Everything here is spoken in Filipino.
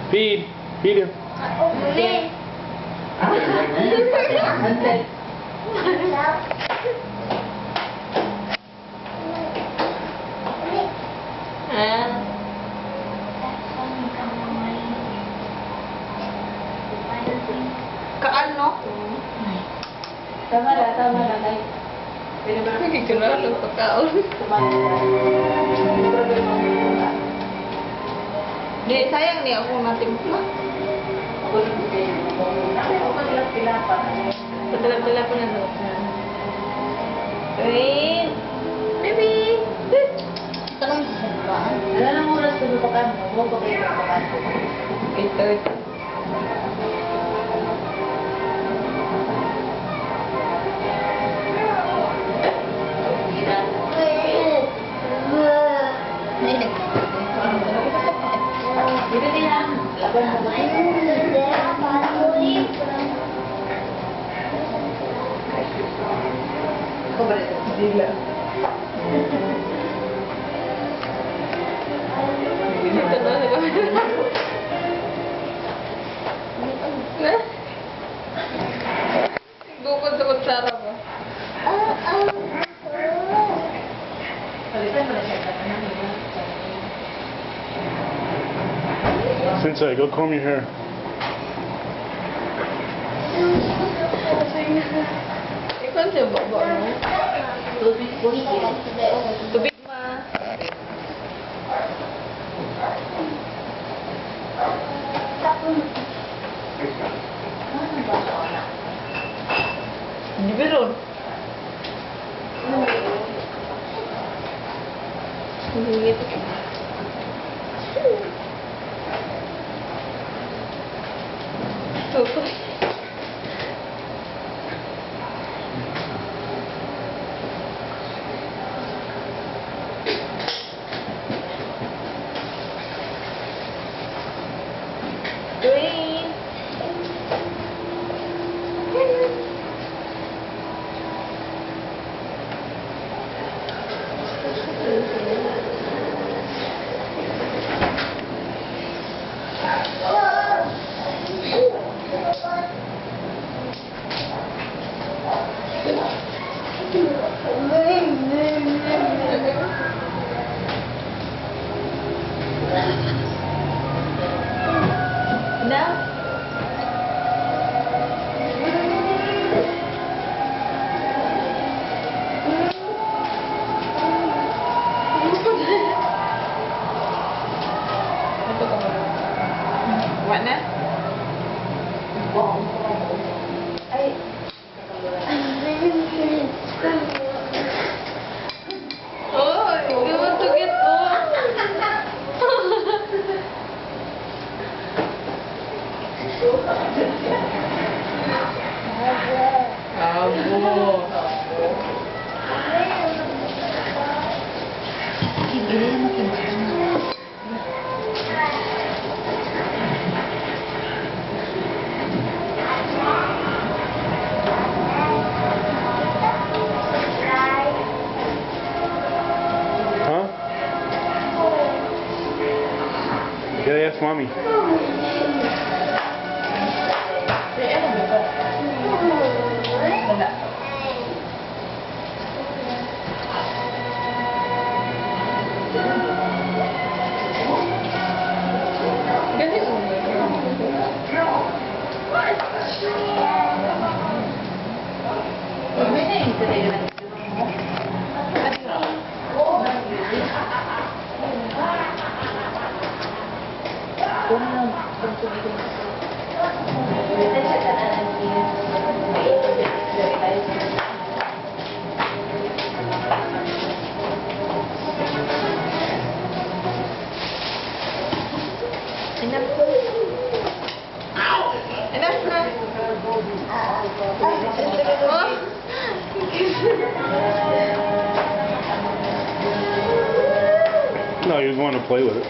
Feed. Feed him. Kaano? Tama na, guys. Hindi ko na alam pagkaon. Di, sayang ni ako natimpla. Patila-tila ko na doon. Wait. Baby. Tanong ba? Wala nang oras sa lupakan mo. Huwag ko kayo lupakan. Ito. Dito din lang. Laban mo ba? Ako ba rin? Dila. Dito na sa kami. Bukod sa kutsara ba? Palitan mo na siya. Sensei, go comb your hair. Ikaw siya ba mo? Tubig po. Tubig ma. Hindi meron. Hindi ito. Tutoy. Green. Now? Ito ka ba? What na? Ay. Oh, you want to get Abo. Huh? You gotta ask mommy. Wala. Ganun mo. May na yung talaga na. Kung ano, kung tubig ko. Ulitin siya ka na lang yun. May tubig tayo. Enough na. No, you want to play with it.